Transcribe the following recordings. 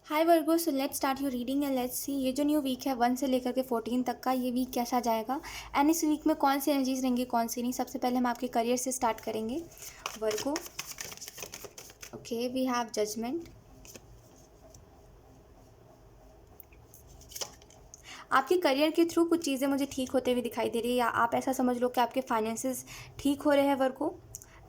Hi Virgo, so let's start your reading and let's see ये जो new week है 1 से लेकर के 14 तक का ये वीक कैसा जाएगा एंड इस वीक में कौन सी एनर्जीज रहेंगी कौन सी नहीं। सबसे पहले हम आपके करियर से स्टार्ट करेंगे Virgo. Okay, we have judgement. आपके करियर के थ्रू कुछ चीज़ें मुझे ठीक होते हुए दिखाई दे रही है, या आप ऐसा समझ लो कि आपके फाइनेंसेस ठीक हो रहे हैं वर्गो,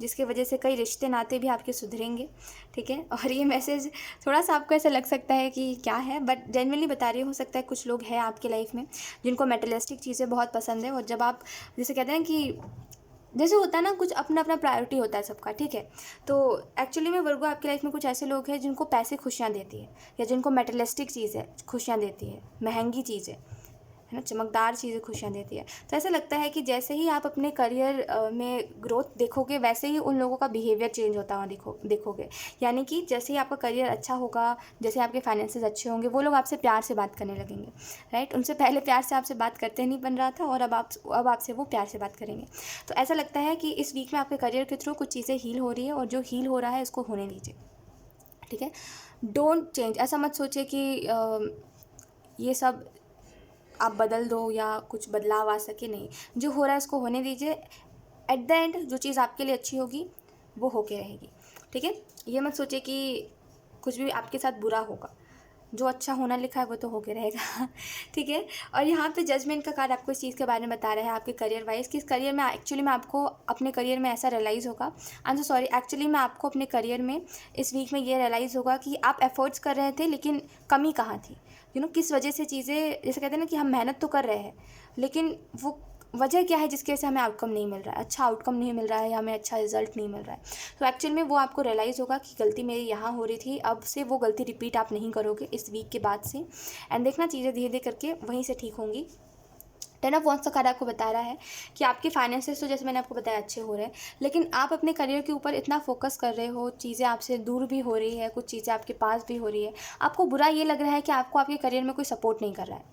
जिसकी वजह से कई रिश्ते नाते भी आपके सुधरेंगे। ठीक है, और ये मैसेज थोड़ा सा आपको ऐसा लग सकता है कि क्या है, बट जेन्युइनली बता रही हो सकता है कुछ लोग हैं आपके लाइफ में जिनको मेटेरियलिस्टिक चीज़ें बहुत पसंद है। और जब आप जैसे कहते हैं कि जैसे होता है ना, कुछ अपना अपना प्रायोरिटी होता है सबका। ठीक है, तो एक्चुअली में वर्गो आपकी लाइफ में कुछ ऐसे लोग हैं जिनको पैसे खुशियाँ देती है, या जिनको मेटेरियलिस्टिक चीज़ें खुशियाँ देती है, महंगी चीज़ें है ना, चमकदार चीज़ें खुशियाँ देती है। तो ऐसा लगता है कि जैसे ही आप अपने करियर में ग्रोथ देखोगे वैसे ही उन लोगों का बिहेवियर चेंज होता हुआ देखोगे। यानी कि जैसे ही आपका करियर अच्छा होगा, जैसे आपके फाइनेंसेस अच्छे होंगे, वो लोग आपसे प्यार से बात करने लगेंगे। राइट, उनसे पहले प्यार से आपसे बात करते नहीं बन रहा था, और अब आपसे वो प्यार से बात करेंगे। तो ऐसा लगता है कि इस वीक में आपके करियर के थ्रू कुछ चीज़ें हील हो रही है, और जो हील हो रहा है उसको होने दीजिए। ठीक है, डोंट चेंज। ऐसा मत सोचे कि ये सब आप बदल दो या कुछ बदलाव आ सके, नहीं। जो हो रहा है उसको होने दीजिए। एट द एंड जो चीज़ आपके लिए अच्छी होगी वो होके रहेगी। ठीक है, ये मत सोचिए कि कुछ भी आपके साथ बुरा होगा, जो अच्छा होना लिखा है वो तो होके रहेगा। ठीक है, और यहाँ पे जजमेंट का कार्ड आपको इस चीज़ के बारे में बता रहा है आपके करियर वाइज, कि इस करियर में एक्चुअली में आपको अपने करियर में ऐसा रियलाइज़ होगा। I am so sorry, actually में आपको अपने करियर में इस वीक में ये रियलाइज़ होगा कि आप एफर्ट्स कर रहे थे लेकिन कमी कहाँ थी। किस वजह से चीज़ें, जैसे कहते हैं ना कि हम मेहनत तो कर रहे हैं लेकिन वो वजह क्या है जिसकी वजह से हमें आउटकम नहीं मिल रहा है, अच्छा आउटकम नहीं मिल रहा है, या हमें अच्छा रिजल्ट नहीं मिल रहा है। तो एक्चुअल में वो आपको रियलाइज़ होगा कि गलती मेरी यहाँ हो रही थी, अब से वो गलती रिपीट आप नहीं करोगे इस वीक के बाद से। एंड देखना चीज़ें धीरे धीरे करके वहीं से ठीक होंगी। 10 ऑफ वॉन्ड्स का कार्ड आपको बता रहा है कि आपके फाइनेंसेस तो जैसे मैंने आपको बताया अच्छे हो रहे हैं, लेकिन आप अपने करियर के ऊपर इतना फोकस कर रहे हो, चीज़ें आपसे दूर भी हो रही है, कुछ चीज़ें आपके पास भी हो रही है। आपको बुरा ये लग रहा है कि आपको आपके करियर में कोई सपोर्ट नहीं कर रहा है।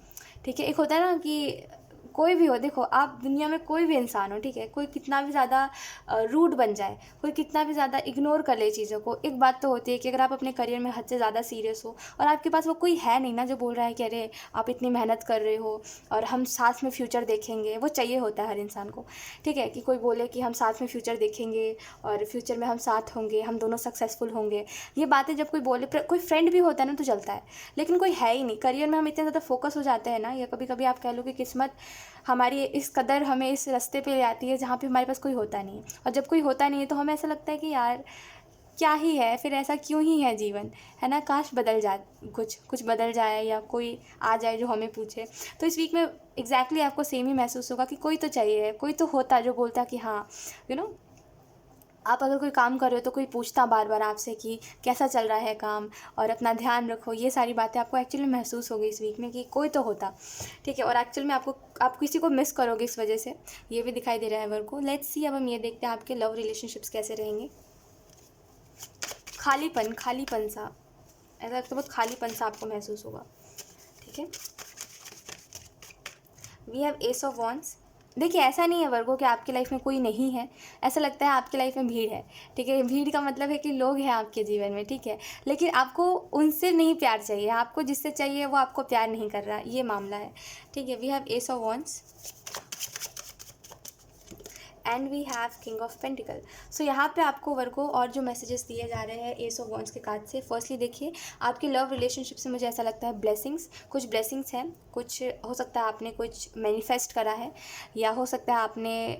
ठीक है, एक होता है ना कि कोई भी हो, देखो आप दुनिया में कोई भी इंसान हो, ठीक है, कोई कितना भी ज़्यादा रूड बन जाए, कोई कितना भी ज़्यादा इग्नोर कर ले चीज़ों को, एक बात तो होती है कि अगर आप अपने करियर में हद से ज़्यादा सीरियस हो और आपके पास वो कोई है नहीं ना जो बोल रहा है कि अरे आप इतनी मेहनत कर रहे हो और हम साथ में फ्यूचर देखेंगे, वो चाहिए होता है हर इंसान को। ठीक है, कि कोई बोले कि हम साथ में फ्यूचर देखेंगे और फ्यूचर में हम साथ होंगे, हम दोनों सक्सेसफुल होंगे, ये बातें जब कोई बोले, कोई फ्रेंड भी होता है ना तो चलता है, लेकिन कोई है ही नहीं। करियर में हम इतने ज़्यादा फोकस हो जाते हैं ना, या कभी कभी आप कह लो कि किस्मत हमारी इस कदर हमें इस रास्ते पे ले आती है जहाँ पे हमारे पास कोई होता नहीं है, और जब कोई होता नहीं है तो हमें ऐसा लगता है कि यार क्या ही है, फिर ऐसा क्यों ही है जीवन, है ना, काश बदल जाए, कुछ कुछ बदल जाए या कोई आ जाए जो हमें पूछे। तो इस वीक में एग्जैक्टली आपको सेम ही महसूस होगा कि कोई तो चाहिए, कोई तो होता जो बोलता कि हाँ यू नो आप अगर कोई काम कर रहे हो तो कोई पूछता बार बार आपसे कि कैसा चल रहा है काम, और अपना ध्यान रखो। ये सारी बातें आपको एक्चुअली महसूस होगी इस वीक में कि कोई तो होता। ठीक है, और एक्चुअल में आप किसी को मिस करोगे इस वजह से, ये भी दिखाई दे रहा है वर्क को। लेट्स सी, अब हम ये देखते हैं आपके लव रिलेशनशिप्स कैसे रहेंगे। खालीपन, खालीपन सा, ऐसा लगता है बहुत खालीपन सा आपको महसूस होगा। ठीक है, we have ace of wands. देखिए, ऐसा नहीं है वर्गो कि आपकी लाइफ में कोई नहीं है, ऐसा लगता है आपकी लाइफ में भीड़ है। ठीक है, भीड़ का मतलब है कि लोग हैं आपके जीवन में। ठीक है, लेकिन आपको उनसे नहीं प्यार चाहिए, आपको जिससे चाहिए वो आपको प्यार नहीं कर रहा, ये मामला है। ठीक है, we have ace of wands and we have king of pentacles. So यहाँ पे आपको वर्गो और जो मैसेजेस दिए जा रहे हैं एस ऑफ वॉन्ड्स के कार्ड से, फर्स्टली देखिए आपके लव रिलेशनशिप से मुझे ऐसा लगता है ब्लेसिंग्स, कुछ ब्लेसिंग्स हैं, कुछ हो सकता है आपने कुछ मैनिफेस्ट करा है, या हो सकता है आपने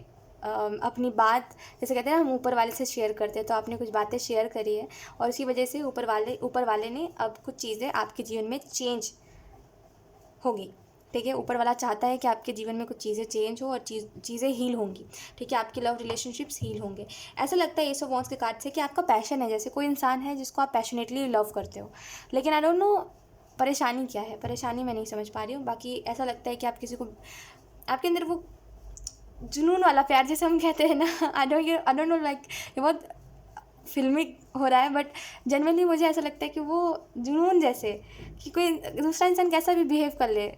अपनी बात, जैसे कहते हैं ना हम ऊपर वाले से शेयर करते हैं, तो आपने कुछ बातें शेयर करी है और उसी वजह से ऊपर वाले ने अब कुछ चीज़ें आपके जीवन में चेंज होगी। ठीक है, ऊपर वाला चाहता है कि आपके जीवन में कुछ चीज़ें चेंज हो और चीज़ें हील होंगी। ठीक है, आपके लव रिलेशनशिप्स हील होंगे। ऐसा लगता है एस ऑफ वॉन्ड्स के कार्ड से कि आपका पैशन है, जैसे कोई इंसान है जिसको आप पैशनेटली लव करते हो, लेकिन आई डोंट नो परेशानी क्या है, परेशानी मैं नहीं समझ पा रही हूँ। बाकी ऐसा लगता है कि आप किसी को, आपके अंदर वो जुनून वाला प्यार जैसे हम कहते हैं ना, आई डोंट नो, लाइक ये बहुत फिल्मी हो रहा है, बट जनरली मुझे ऐसा लगता है कि वो जुनून जैसे, कि कोई दूसरा इंसान कैसा भी बिहेव कर ले,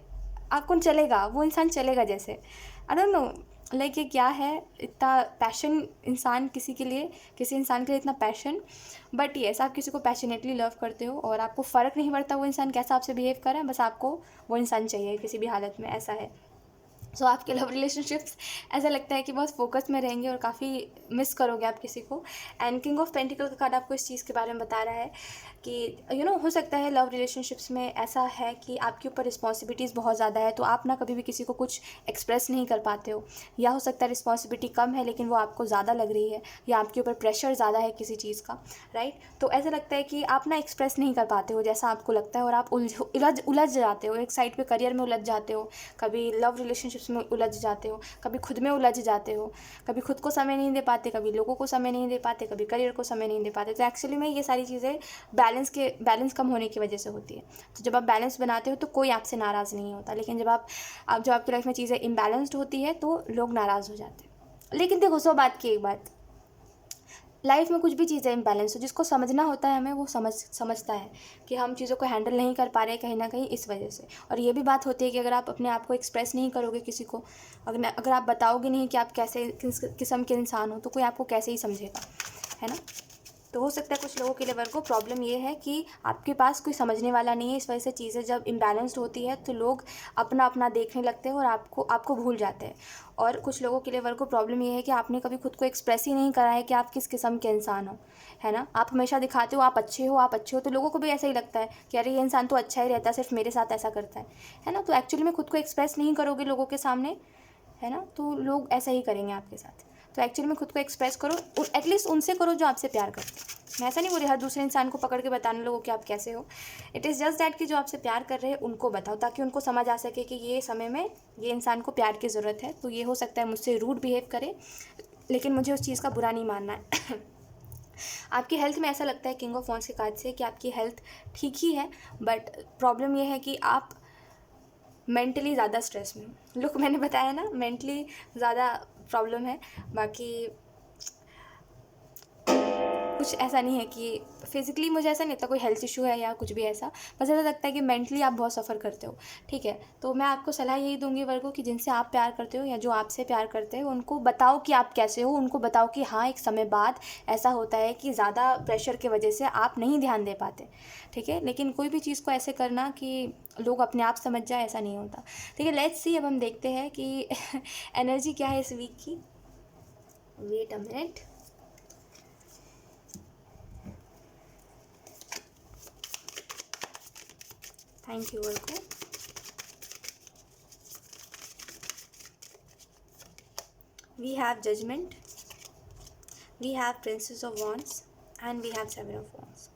आपको चलेगा, वो इंसान चलेगा जैसे, आई डोंट नो, लाइक ये क्या है, इतना पैशन इंसान किसी के लिए, किसी इंसान के लिए इतना पैशन। बट येस, आप किसी को पैशनेटली लव करते हो और आपको फ़र्क नहीं पड़ता वो इंसान कैसा आपसे बिहेव कर रहा है, बस आपको वो इंसान चाहिए किसी भी हालत में, ऐसा है। सो आपके लव रिलेशनशिप्स ऐसा लगता है कि बहुत फोकस में रहेंगे और काफ़ी मिस करोगे आप किसी को। एंड किंग ऑफ पेंटिकल का कार्ड आपको इस चीज़ के बारे में बता रहा है कि हो सकता है लव रिलेशनशिप्स में ऐसा है कि आपके ऊपर रिस्पॉन्सिबिलिटीज़ बहुत ज़्यादा है, तो आप ना कभी भी किसी को कुछ एक्सप्रेस नहीं कर पाते हो, या हो सकता है रिस्पॉन्सिबिलिटी कम है लेकिन वो आपको ज़्यादा लग रही है, या आपके ऊपर प्रेशर ज़्यादा है किसी चीज़ का, राइट। तो ऐसा लगता है कि आप ना एक्सप्रेस नहीं कर पाते हो जैसा आपको लगता है, और आप उलझ जाते हो, एक साइड पे करियर में उलझ जाते हो, कभी लव रिलेशनशिप्स में उलझ जाते हो, कभी खुद में उलझ जाते हो, कभी खुद को समय नहीं दे पाते, कभी लोगों को समय नहीं दे पाते, कभी करियर को समय नहीं दे पाते। तो एक्चुअली में ये सारी चीज़ें बैलेंस कम होने की वजह से होती है। तो जब आप बैलेंस बनाते हो तो कोई आपसे नाराज़ नहीं होता, लेकिन जब आपकी लाइफ में चीज़ें इम्बैलेंस्ड होती है तो लोग नाराज़ हो जाते हैं। लेकिन देखो, सौ बात की एक बात, लाइफ में कुछ भी चीज़ें इम्बैलेंस हो, जिसको समझना होता है हमें वो समझता है कि हम चीज़ों को हैंडल नहीं कर पा रहे कहीं ना कहीं इस वजह से। और ये भी बात होती है कि अगर आप अपने आप को एक्सप्रेस नहीं करोगे किसी को, अगर आप बताओगे नहीं कि आप कैसे किस किस्म के इंसान हो, तो कोई आपको कैसे ही समझेगा, है ना। तो हो सकता है कुछ लोगों के लिए वर्ग को प्रॉब्लम ये है कि आपके पास कोई समझने वाला नहीं है, इस वजह से चीज़ें जब इम्बैलेंस्ड होती है तो लोग अपना अपना देखने लगते हैं और आपको भूल जाते हैं। और कुछ लोगों के लिए वर्ग को प्रॉब्लम ये है कि आपने कभी खुद को एक्सप्रेस ही नहीं करा है कि आप किस किस्म के इंसान हो, है ना। आप हमेशा दिखाते हो आप अच्छे हो, आप अच्छे हो, तो लोगों को भी ऐसा ही लगता है कि अरे ये इंसान तो अच्छा ही रहता है, सिर्फ मेरे साथ ऐसा करता है ना। तो एक्चुअली में खुद को एक्सप्रेस नहीं करोगे लोगों के सामने, है ना, तो लोग ऐसा ही करेंगे आपके साथ। तो एक्चुअली में खुद को एक्सप्रेस करो, एटलीस्ट उनसे करो जो आपसे प्यार करते हैं। मैं ऐसा नहीं बोल रही हर दूसरे इंसान को पकड़ के बताने लोगों कि आप कैसे हो। इट इज़ जस्ट दैट कि जो आपसे प्यार कर रहे हैं उनको बताओ, ताकि उनको समझ आ सके कि ये समय में ये इंसान को प्यार की ज़रूरत है। तो ये हो सकता है मुझसे रूड बिहेव करे, लेकिन मुझे उस चीज़ का बुरा नहीं मानना है। आपकी हेल्थ में ऐसा लगता है किंग ऑफ वॉन्ड्स के कार्ड से कि आपकी हेल्थ ठीक ही है, बट प्रॉब्लम ये है कि आप मेंटली ज़्यादा स्ट्रेस में हो। लुक, मैंने बताया ना, मेंटली ज़्यादा प्रॉब्लम है, बाकी कुछ ऐसा नहीं है कि फिज़िकली मुझे ऐसा नहीं लगता कोई हेल्थ इशू है या कुछ भी ऐसा, बस ऐसा लगता है कि मेंटली आप बहुत सफ़र करते हो, ठीक है। तो मैं आपको सलाह यही दूंगी वर्गों कि जिनसे आप प्यार करते हो या जो आपसे प्यार करते हो उनको बताओ कि आप कैसे हो, उनको बताओ कि हाँ एक समय बाद ऐसा होता है कि ज़्यादा प्रेशर की वजह से आप नहीं ध्यान दे पाते, ठीक है। लेकिन कोई भी चीज़ को ऐसे करना कि लोग अपने आप समझ जाए, ऐसा नहीं होता, ठीक है। लेट्स सी, अब हम देखते हैं कि एनर्जी क्या है इस वीक की। Wait a minute. Thank you Virgo. We have Judgment, we have Princess of Wands and we have Seven of Wands.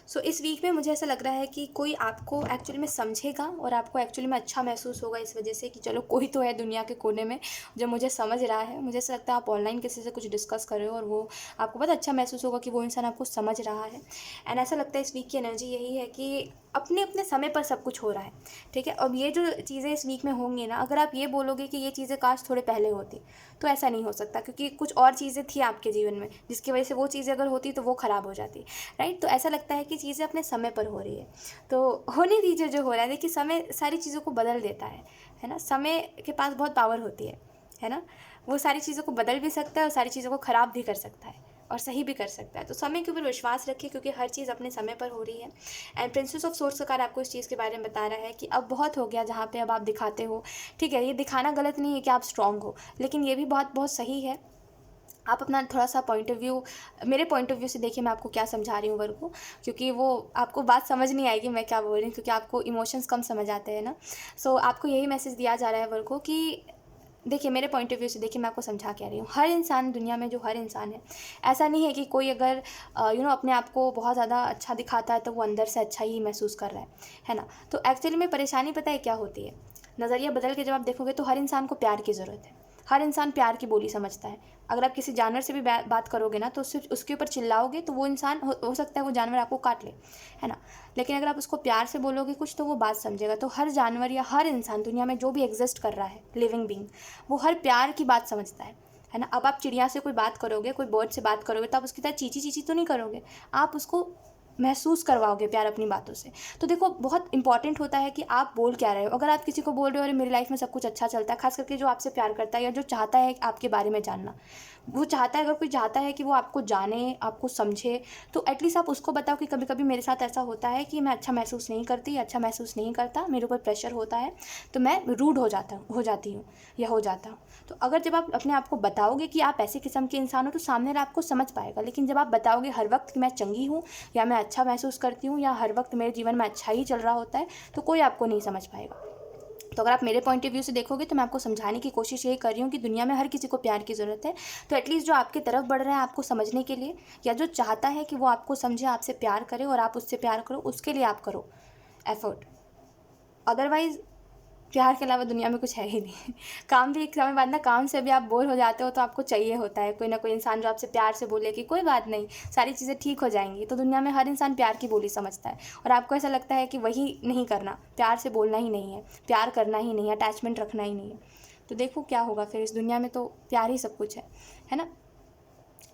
सो इस वीक में मुझे ऐसा लग रहा है कि कोई आपको एक्चुअली में समझेगा और आपको एक्चुअली में अच्छा महसूस होगा इस वजह से कि चलो कोई तो है दुनिया के कोने में जो मुझे समझ रहा है। मुझे ऐसा लगता है आप ऑनलाइन किसी से कुछ डिस्कस कर रहे हो और वो आपको बहुत अच्छा महसूस होगा कि वो इंसान आपको समझ रहा है। एंड ऐसा लगता है इस वीक की एनर्जी यही है कि अपने अपने समय पर सब कुछ हो रहा है, ठीक है। अब ये जो चीज़ें इस वीक में होंगी ना, अगर आप ये बोलोगे कि ये चीज़ें काश थोड़े पहले होती, तो ऐसा नहीं हो सकता, क्योंकि कुछ और चीज़ें थी आपके जीवन में जिसकी वजह से वो चीज़ें अगर होती तो वो ख़राब हो जाती, राइट। तो ऐसा लगता है कि चीज़ें अपने समय पर हो रही है, तो होने दीजिए जो हो रहा है। देखिए, समय सारी चीज़ों को बदल देता है ना। समय के पास बहुत पावर होती है ना। वो सारी चीज़ों को बदल भी सकता है और सारी चीज़ों को ख़राब भी कर सकता है और सही भी कर सकता है। तो समय के ऊपर विश्वास रखिए, क्योंकि हर चीज़ अपने समय पर हो रही है। एंड प्रिंसेस ऑफ सोर्ड्स का कार्ड आपको इस चीज़ के बारे में बता रहा है कि अब बहुत हो गया जहाँ पे अब आप दिखाते हो, ठीक है। ये दिखाना गलत नहीं है कि आप स्ट्रॉन्ग हो, लेकिन ये भी बहुत बहुत सही है। आप अपना थोड़ा सा पॉइंट ऑफ व्यू, मेरे पॉइंट ऑफ व्यू से देखिए मैं आपको क्या समझा रही हूँ वर्ग को, क्योंकि वो आपको बात समझ नहीं आएगी मैं क्या बोल रही हूँ, क्योंकि आपको इमोशंस कम समझ आते हैं ना। सो आपको यही मैसेज दिया जा रहा है वर्ग को कि देखिए, मेरे पॉइंट ऑफ व्यू से देखिए मैं आपको समझा क्या रही हूँ। हर इंसान, दुनिया में जो हर इंसान है, ऐसा नहीं है कि कोई अगर अपने आप को बहुत ज़्यादा अच्छा दिखाता है तो वो अंदर से अच्छा ही महसूस कर रहा है ना। तो एक्चुअली में परेशानी पता है क्या होती है, नज़रिया बदल के जब आप देखोगे तो हर इंसान को प्यार की ज़रूरत है। हर इंसान प्यार की बोली समझता है। अगर आप किसी जानवर से भी बात करोगे ना, तो सिर्फ उसके ऊपर चिल्लाओगे तो वो इंसान हो सकता है वो जानवर आपको काट ले, है ना। लेकिन अगर आप उसको प्यार से बोलोगे कुछ तो वो बात समझेगा। तो हर जानवर या हर इंसान दुनिया में जो भी एग्जिस्ट कर रहा है, लिविंग बीइंग, वो हर प्यार की बात समझता है ना। अब आप चिड़िया से कोई बात करोगे, कोई बर्ड से बात करोगे, तो आप उसकी तरह चीची चीची तो नहीं करोगे, आप उसको महसूस करवाओगे प्यार अपनी बातों से। तो देखो बहुत इंपॉर्टेंट होता है कि आप बोल क्या रहे हो। अगर आप किसी को बोल रहे हो अरे मेरी लाइफ में सब कुछ अच्छा चलता है, खास करके जो आपसे प्यार करता है या जो चाहता है आपके बारे में जानना, वो चाहता है, अगर कोई चाहता है कि वो आपको जाने, आपको समझे, तो एटलीस्ट आप उसको बताओ कि कभी कभी मेरे साथ ऐसा होता है कि मैं अच्छा महसूस नहीं करती, अच्छा महसूस नहीं करता, मेरे ऊपर प्रेशर होता है, तो मैं रूड हो जाती हूँ या हो जाता हूँ। तो अगर जब आप अपने आप को बताओगे कि आप ऐसे किस्म के इंसान हो, तो सामने वाला आपको समझ पाएगा। लेकिन जब आप बताओगे हर वक्त कि मैं चंगी हूँ या मैं अच्छा महसूस करती हूँ या हर वक्त मेरे जीवन में अच्छा ही चल रहा होता है, तो कोई आपको नहीं समझ पाएगा। तो अगर आप मेरे पॉइंट ऑफ व्यू से देखोगे तो मैं आपको समझाने की कोशिश यही कर रही हूँ कि दुनिया में हर किसी को प्यार की ज़रूरत है। तो एटलीस्ट जो आपकी तरफ बढ़ रहा है आपको समझने के लिए, या जो चाहता है कि वो आपको समझे, आपसे प्यार करे और आप उससे प्यार करो, उसके लिए आप करो एफर्ट। अदरवाइज़ प्यार के अलावा दुनिया में कुछ है ही नहीं। काम भी एक समय बाद ना, काम से भी आप बोर हो जाते हो, तो आपको चाहिए होता है कोई ना कोई इंसान जो आपसे प्यार से बोले कि कोई बात नहीं, सारी चीज़ें ठीक हो जाएंगी। तो दुनिया में हर इंसान प्यार की बोली समझता है, और आपको ऐसा लगता है कि वही नहीं करना, प्यार से बोलना ही नहीं है, प्यार करना ही नहीं है, अटैचमेंट रखना ही नहीं है। तो देखो क्या होगा फिर, इस दुनिया में तो प्यार ही सब कुछ है ना।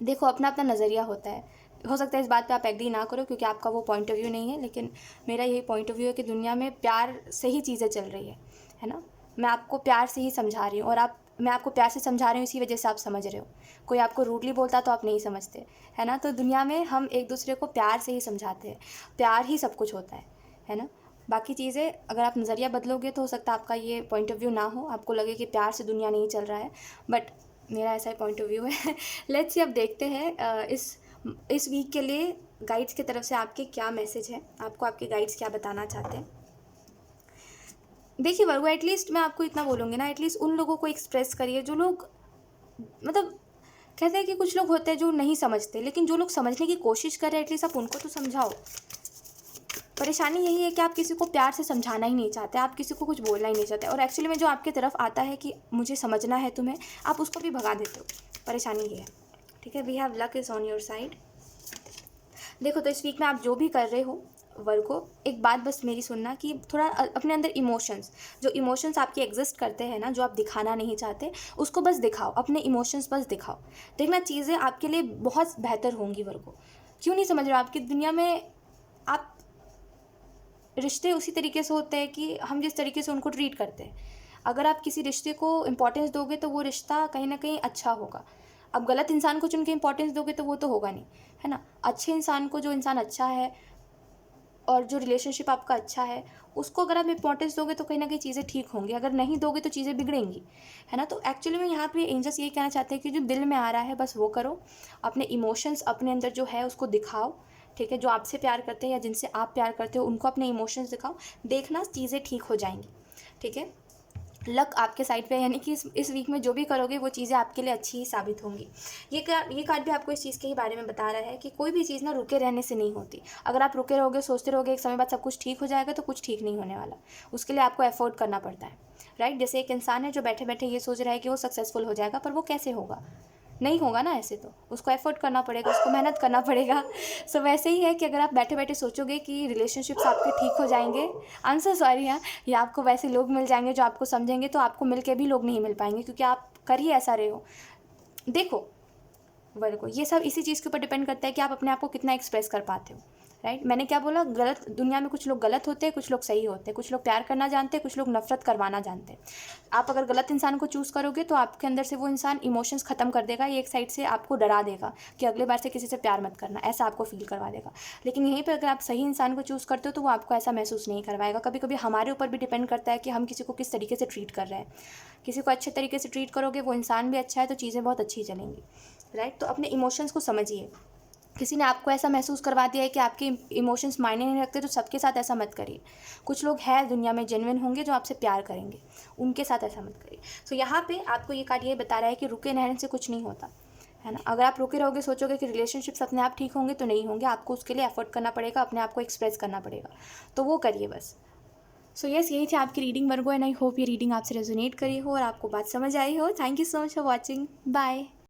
देखो अपना अपना नज़रिया होता है, हो सकता है इस बात पे आप एग्री ना करो क्योंकि आपका वो पॉइंट ऑफ व्यू नहीं है, लेकिन मेरा यही पॉइंट ऑफ व्यू है कि दुनिया में प्यार से ही चीज़ें चल रही है ना। मैं आपको प्यार से ही समझा रही हूँ, और मैं आपको प्यार से समझा रही हूँ, इसी वजह से आप समझ रहे हो। कोई आपको रूडली बोलता तो आप नहीं समझते, है ना। तो दुनिया में हम एक दूसरे को प्यार से ही समझाते हैं, प्यार ही सब कुछ होता है ना। बाकी चीज़ें अगर आप नज़रिया बदलोगे तो हो सकता है आपका ये पॉइंट ऑफ व्यू ना हो, आपको लगे कि प्यार से दुनिया नहीं चल रहा है, बट मेरा ऐसा ही पॉइंट ऑफ व्यू है। लेट्स सी, अब देखते हैं इस वीक के लिए गाइड्स की तरफ से आपके क्या मैसेज है, आपको आपके गाइड्स क्या बताना चाहते हैं। देखिए वर्गो, एटलीस्ट मैं आपको इतना बोलूँगी ना, एटलीस्ट उन लोगों को एक्सप्रेस करिए जो लोग, मतलब कहते हैं कि कुछ लोग होते हैं जो नहीं समझते, लेकिन जो लोग समझने की कोशिश कर रहे हैं एटलीस्ट आप उनको तो समझाओ। परेशानी यही है कि आप किसी को प्यार से समझाना ही नहीं चाहते, आप किसी को कुछ बोलना ही नहीं चाहते, और एक्चुअली में जो आपकी तरफ आता है कि मुझे समझना है तुम्हें, आप उसको भी भगा देते हो। परेशानी ये है, ठीक है। We have luck is on your side. देखो तो इस वीक में आप जो भी कर रहे हो वर्गो, एक बात बस मेरी सुनना कि थोड़ा अपने अंदर इमोशंस, जो इमोशंस आपके एग्जिस्ट करते हैं ना, जो आप दिखाना नहीं चाहते, उसको बस दिखाओ, अपने इमोशंस बस दिखाओ। देखना चीज़ें आपके लिए बहुत बेहतर होंगी वर्गो। क्यों नहीं समझ रहे हो, आपकी दुनिया में आप रिश्ते उसी तरीके से होते हैं कि हम जिस तरीके से उनको ट्रीट करते हैं। अगर आप किसी रिश्ते को इम्पोर्टेंस दोगे तो वो रिश्ता कहीं ना कहीं अच्छा होगा। अब गलत इंसान को चुन के इम्पोर्टेंस दोगे तो वो तो होगा नहीं, है ना। अच्छे इंसान को, जो इंसान अच्छा है और जो रिलेशनशिप आपका अच्छा है, उसको अगर आप इम्पोर्टेंस दोगे तो कहीं ना कहीं चीज़ें ठीक होंगी, अगर नहीं दोगे तो चीज़ें बिगड़ेंगी, है ना। तो एक्चुअली में यहाँ पे एंजल्स यही कहना चाहते हैं कि जो दिल में आ रहा है बस वो करो, अपने इमोशंस अपने अंदर जो है उसको दिखाओ, ठीक है। जो आपसे प्यार करते हैं या जिनसे आप प्यार करते हो उनको अपने इमोशंस दिखाओ, देखना चीज़ें ठीक हो जाएंगी, ठीक है। लक आपके साइड पे है, यानी कि इस वीक में जो भी करोगे वो चीज़ें आपके लिए अच्छी ही साबित होंगी। ये कार्ड भी आपको इस चीज़ के ही बारे में बता रहा है कि कोई भी चीज़ ना रुके रहने से नहीं होती। अगर आप रुके रहोगे, सोचते रहोगे, एक समय बाद सब कुछ ठीक हो जाएगा, तो कुछ ठीक नहीं होने वाला। उसके लिए आपको एफर्ट करना पड़ता है, राइट। जैसे एक इंसान है जो बैठे बैठे ये सोच रहा है कि वो सक्सेसफुल हो जाएगा, पर वो कैसे होगा, नहीं होगा ना। ऐसे तो उसको एफर्ट करना पड़ेगा, उसको मेहनत करना पड़ेगा। सो वैसे ही है कि अगर आप बैठे बैठे सोचोगे कि रिलेशनशिप्स आपके ठीक हो जाएंगे, आई एम सो सॉरी, हाँ, या आपको वैसे लोग मिल जाएंगे जो आपको समझेंगे, तो आपको मिल के भी लोग नहीं मिल पाएंगे, क्योंकि आप कर ही ऐसा रहे हो। देखो वर्गो, ये सब इसी चीज़ के ऊपर डिपेंड करता है कि आप अपने आप को कितना एक्सप्रेस कर पाते हो, राइट। मैंने क्या बोला, गलत, दुनिया में कुछ लोग गलत होते हैं, कुछ लोग सही होते हैं, कुछ लोग प्यार करना जानते हैं, कुछ लोग नफरत करवाना जानते हैं। आप अगर गलत इंसान को चूज़ करोगे तो आपके अंदर से वो इंसान इमोशंस ख़त्म कर देगा, ये एक साइड से आपको डरा देगा कि अगले बार से किसी से प्यार मत करना, ऐसा आपको फील करवा देगा। लेकिन यहीं पर अगर आप सही इंसान को चूज़ करते हो तो वो आपको ऐसा महसूस नहीं करवाएगा। कभी कभी हमारे ऊपर भी डिपेंड करता है कि हम किसी को किस तरीके से ट्रीट कर रहे हैं। किसी को अच्छे तरीके से ट्रीट करोगे, वो इंसान भी अच्छा है, तो चीज़ें बहुत अच्छी चलेंगी, राइट। तो अपने इमोशंस को समझिए। किसी ने आपको ऐसा महसूस करवा दिया है कि आपके इमोशंस मायने नहीं रखते, तो सबके साथ ऐसा मत करिए। कुछ लोग हैं दुनिया में जेन्युइन होंगे जो आपसे प्यार करेंगे, उनके साथ ऐसा मत करिए। सो यहाँ पे आपको ये कार्ड ये बता रहा है कि रुके रहने से कुछ नहीं होता, है ना। अगर आप रुके रहोगे, सोचोगे कि रिलेशनशिप्स अपने आप ठीक होंगे, तो नहीं होंगे। आपको उसके लिए एफर्ट करना पड़ेगा, अपने आप को एक्सप्रेस करना पड़ेगा, तो वो करिए बस। सो यस, यही थी आपकी reading Virgo, and I hope ये रीडिंग आपसे रेजोनेट करी हो और आपको बात समझ आई हो। Thank you so much for watching, bye.